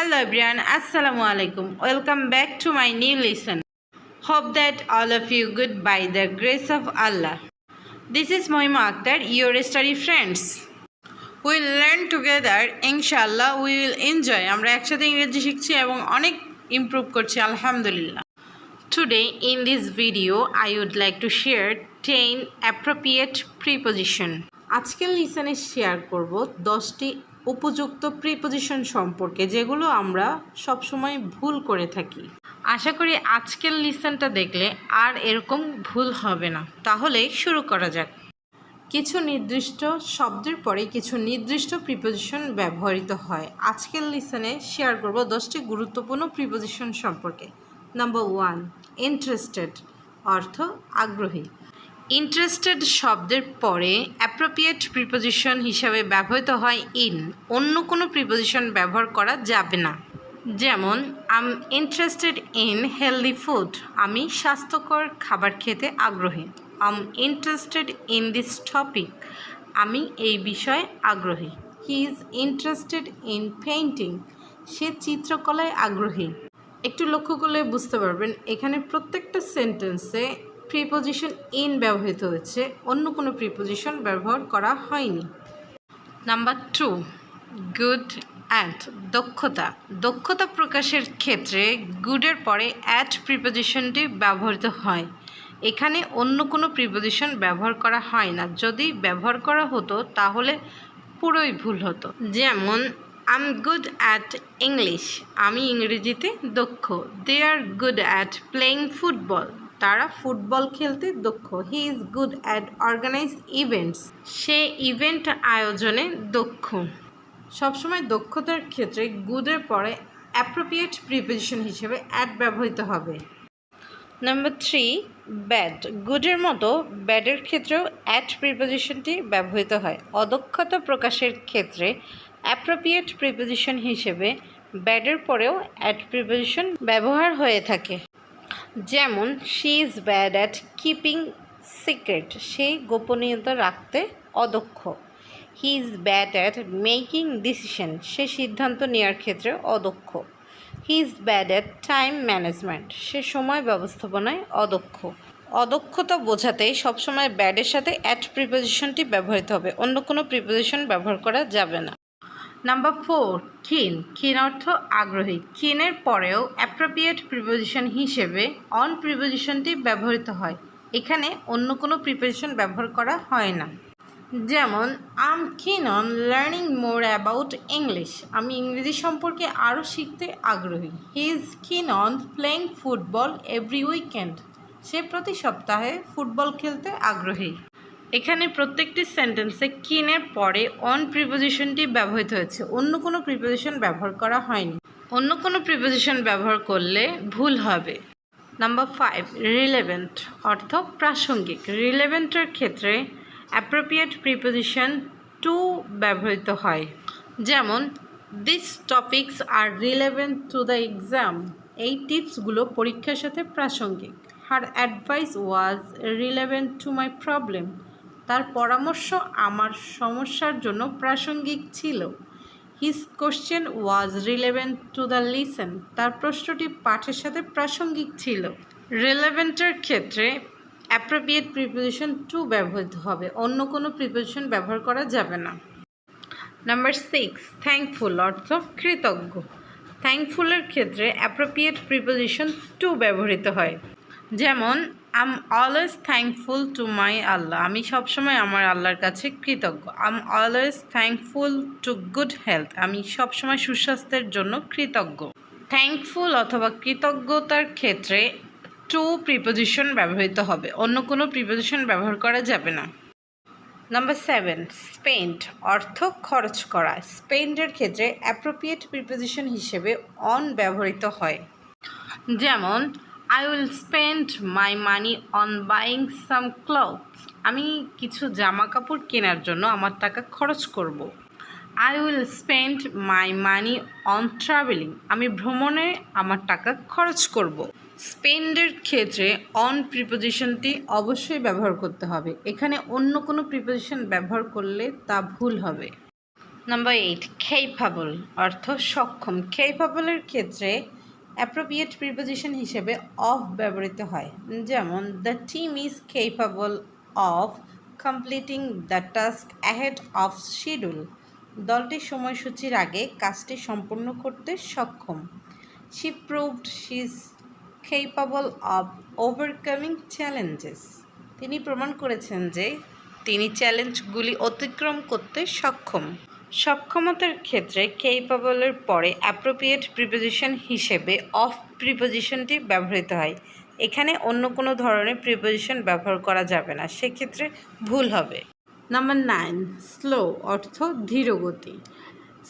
Hello everyone, Assalamu alaikum. Welcome back to my new lesson. Hope that all of you good by the grace of Allah. This is Mohima Akhtar, your study friends. We will learn together, inshallah we will enjoy. আমরা একসাথে ইংরেজি শিখছি এবং অনেক improve করছি আলহামদুলিল্লাহ. Today in this video I would like to share 10 appropriate preposition. আজকের লেসনে share করব 10টি উপযুক্ত প্রিপোজিশন সম্পর্কে যেগুলো আমরা সব সময় ভুল করে থাকি। আশা করি আজকের লেসনটা দেখলে আর এরকম ভুল হবে না। তাহলে শুরু করা যাক। কিছু নির্দিষ্ট শব্দের পরে কিছু নির্দিষ্ট প্রিপোজিশন ব্যবহৃত হয়। আজকের লেসনে শেয়ার করব 10টি গুরুত্বপূর্ণ প্রিপোজিশন সম্পর্কে। নাম্বার 1, ইন্টারেস্টেড অর্থ আগ্রহী। ইন্টারেস্টেড শব্দের পরে অ্যাপ্রোপ্রিয়েট প্রিপোজিশন হিসাবে ব্যবহৃত হয় ইন, অন্য কোনো প্রিপোজিশন ব্যবহার করা যাবে না। যেমন I am interested in healthy food, আমি স্বাস্থ্যকর খাবার খেতে আগ্রহী। I am interested in this topic, আমি এই বিষয়ে আগ্রহী। He is interested in painting, সে চিত্রকলায় আগ্রহী। একটু লক্ষ্য করলে বুঝতে পারবেন এখানে প্রত্যেকটা সেন্টেন্সে প্রিপোজিশন ইন ব্যবহৃত হয়েছে, অন্য কোনো প্রিপোজিশন ব্যবহার করা হয়নি। নাম্বার 2, গুড অ্যাট দক্ষতা। দক্ষতা প্রকাশের ক্ষেত্রে গুডের পরে অ্যাট প্রিপোজিশনটি ব্যবহৃত হয়। এখানে অন্য কোনো প্রিপোজিশন ব্যবহার করা হয় না। যদি ব্যবহার করা হতো তাহলে পুরোই ভুল হতো। যেমন I am good at English, আমি ইংরেজিতে দক্ষ। They are good at playing football, তারা ফুটবল খেলতে দক্ষ। He is good at organise events, সে ইভেন্ট আয়োজনে দক্ষ। সবসময় দক্ষতার ক্ষেত্রে গুডের পরে অ্যাপ্রোপ্রিয়েট প্রিপোজিশন হিসেবে অ্যাট ব্যবহৃত হবে। Number 3, bad. গুডের মতো ব্যাডের ক্ষেত্রেও অ্যাট প্রিপোজিশনটি ব্যবহৃত হয়। অদক্ষতা প্রকাশের ক্ষেত্রে অ্যাপ্রোপ্রিয়েট প্রিপোজিশন হিসেবে ব্যাডের পরেও অ্যাট প্রিপোজিশন ব্যবহার হয়ে থাকে। যেমন she is bad at keeping secret, সে গোপনীয়তা রাখতে অদক্ষ। He is bad at making decision, সে সিদ্ধান্ত নেওয়ার ক্ষেত্রে অদক্ষ। He is bad at time management, সে সময় ব্যবস্থাপনায় অদক্ষ। অদক্ষতা বোঝাতে সবসময় ব্যাডের সাথে অ্যাট প্রিপোজিশনটি ব্যবহৃত হবে, অন্য কোনো প্রিপোজিশন ব্যবহার করা যাবে না। নাম্বার 4, কিন। কিন অর্থ আগ্রহী। কিনের পরেও অ্যাপ্রোপ্রিয়েট প্রিপোজিশন হিসেবে অন প্রিপোজিশনটি ব্যবহৃত হয়। এখানে অন্য কোনো প্রিপোজিশন ব্যবহার করা হয় না। যেমন I am keen on learning more about English, আমি ইংরেজি সম্পর্কে আরও শিখতে আগ্রহী। He is keen on playing football every weekend, সে প্রতি সপ্তাহে ফুটবল খেলতে আগ্রহী। এখানে প্রত্যেকটি সেন্টেন্সে কিনের পরে অন প্রিপোজিশনটি ব্যবহৃত হয়েছে, অন্য কোনো প্রিপোজিশন ব্যবহার করা হয়নি। অন্য কোনো প্রিপোজিশন ব্যবহার করলে ভুল হবে। নাম্বার 5, রিলেভেন্ট অর্থ প্রাসঙ্গিক। রিলেভেন্টের ক্ষেত্রে অ্যাপ্রোপ্রিয়েট প্রিপোজিশন টু ব্যবহৃত হয়। যেমন this topics are relevant to the exam, এই টিপসগুলো পরীক্ষার সাথে প্রাসঙ্গিক। Her advice was relevant to my problem, তার পরামর্শ আমার সমস্যার জন্য প্রাসঙ্গিক ছিল। His question was relevant to the lesson, তার প্রশ্নটি পাঠের সাথে প্রাসঙ্গিক ছিল। রিলেভেন্টের ক্ষেত্রে অ্যাপ্রোপ্রিয়েট প্রিপোজিশন টু ব্যবহৃত হবে, অন্য কোনো প্রিপোজিশন ব্যবহার করা যাবে না। নাম্বার 6, থ্যাঙ্কফুল অর্থ কৃতজ্ঞ। থ্যাঙ্কফুলের ক্ষেত্রে অ্যাপ্রোপ্রিয়েট প্রিপোজিশন টু ব্যবহৃত হয়। যেমন I am always thankful to my Allah, আমি সবসময় আমার আল্লাহর কাছে কৃতজ্ঞ। I am always thankful to good health, আমি সবসময় সুস্বাস্থ্যের জন্য কৃতজ্ঞ। থ্যাঙ্কফুল অথবা কৃতজ্ঞতার ক্ষেত্রে টু প্রিপোজিশন ব্যবহৃত হবে, অন্য কোনো প্রিপোজিশন ব্যবহার করা যাবে না। নাম্বার 7, স্পেন্ড অর্থ খরচ করা। স্পেন্ডের ক্ষেত্রে অ্যাপ্রোপ্রিয়েট প্রিপোজিশন হিসেবে অন ব্যবহৃত হয়। যেমন I will spend my money on buying some clothes, আমি কিছু জামা কাপড় কেনার জন্য আমার টাকা খরচ করব। I will spend my money on travelling, আমি ভ্রমণে আমার টাকা খরচ করব। স্পেন্ডের ক্ষেত্রে অন প্রিপোজিশনটি অবশ্যই ব্যবহার করতে হবে, এখানে অন্য কোনো প্রিপোজিশন ব্যবহার করলে তা ভুল হবে। নাম্বার 8, capable অর্থ সক্ষম। capable-এর ক্ষেত্রে অ্যাপ্রোপ্রিয়েট প্রিপোজিশন হিসেবে অফ ব্যবহৃত হয়, যেমন the team is capable of completing the task ahead of schedule. দলটি সময়সূচির আগে কাজটি সম্পূর্ণ করতে সক্ষম। She proved she is capable of overcoming challenges. তিনি প্রমাণ করেছেন যে তিনি চ্যালেঞ্জগুলি অতিক্রম করতে সক্ষম। সক্ষমতার ক্ষেত্রে কেপাবলের পরে অ্যাপ্রোপ্রিয়েট প্রিপোজিশন হিসেবে অফ প্রিপোজিশনটি ব্যবহৃত হয়। এখানে অন্য কোনো ধরনের প্রিপোজিশন ব্যবহার করা যাবে না, সেক্ষেত্রে ভুল হবে। নাম্বার 9, স্লো অর্থ ধীরগতি।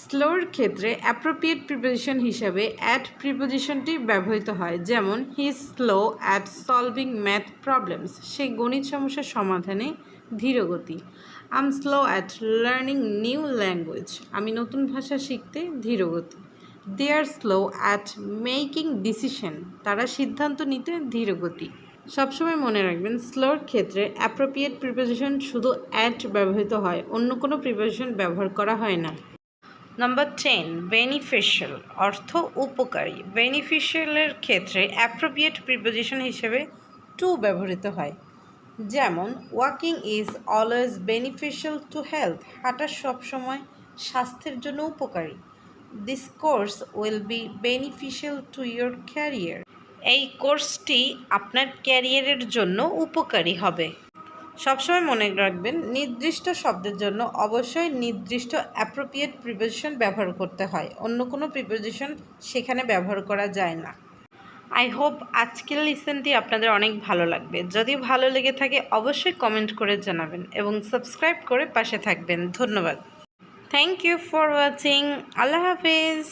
স্লোর ক্ষেত্রে অ্যাপ্রোপ্রিয়েট প্রিপোজিশন হিসেবে অ্যাট প্রিপোজিশনটি ব্যবহৃত হয়, যেমন he is slow at solving math problems. সে গণিত সমস্যার সমাধানে ধীরগতি। I am slow at learning new language. আমি নতুন ভাষা শিখতে ধীরগতি। They are slow at making decision. তারা সিদ্ধান্ত নিতে ধীরগতি। সবসময় মনে রাখবেন, স্লোর ক্ষেত্রে অ্যাপ্রোপ্রিয়েট প্রিপোজিশন শুধু অ্যাট ব্যবহৃত হয়, অন্য কোনো প্রিপোজিশন ব্যবহার করা হয় না। নাম্বার 10, বেনিফিশিয়াল অর্থ উপকারী। বেনিফিশিয়ালের ক্ষেত্রে অ্যাপ্রোপ্রিয়েট প্রিপোজিশন হিসেবে টু ব্যবহৃত হয়, যেমন walking is always beneficial to health. হাঁটা সবসময় স্বাস্থ্যের জন্য উপকারী। This course will be beneficial to your career. এই কোর্সটি আপনার ক্যারিয়ারের জন্য উপকারী হবে। সবসময় মনে রাখবেন, নির্দিষ্ট শব্দের জন্য অবশ্যই নির্দিষ্ট অ্যাপ্রোপ্রিয়েট প্রিপোজিশন ব্যবহার করতে হয়, অন্য কোনো প্রিপোজিশন সেখানে ব্যবহার করা যায় না। আই হোপ আজকের লিসেনটি আপনাদের অনেক ভালো লাগবে। যদি ভালো লেগে থাকে অবশ্যই কমেন্ট করে জানাবেন এবং সাবস্ক্রাইব করে পাশে থাকবেন। ধন্যবাদ। Thank you for watching. আল্লাহ হাফিজ।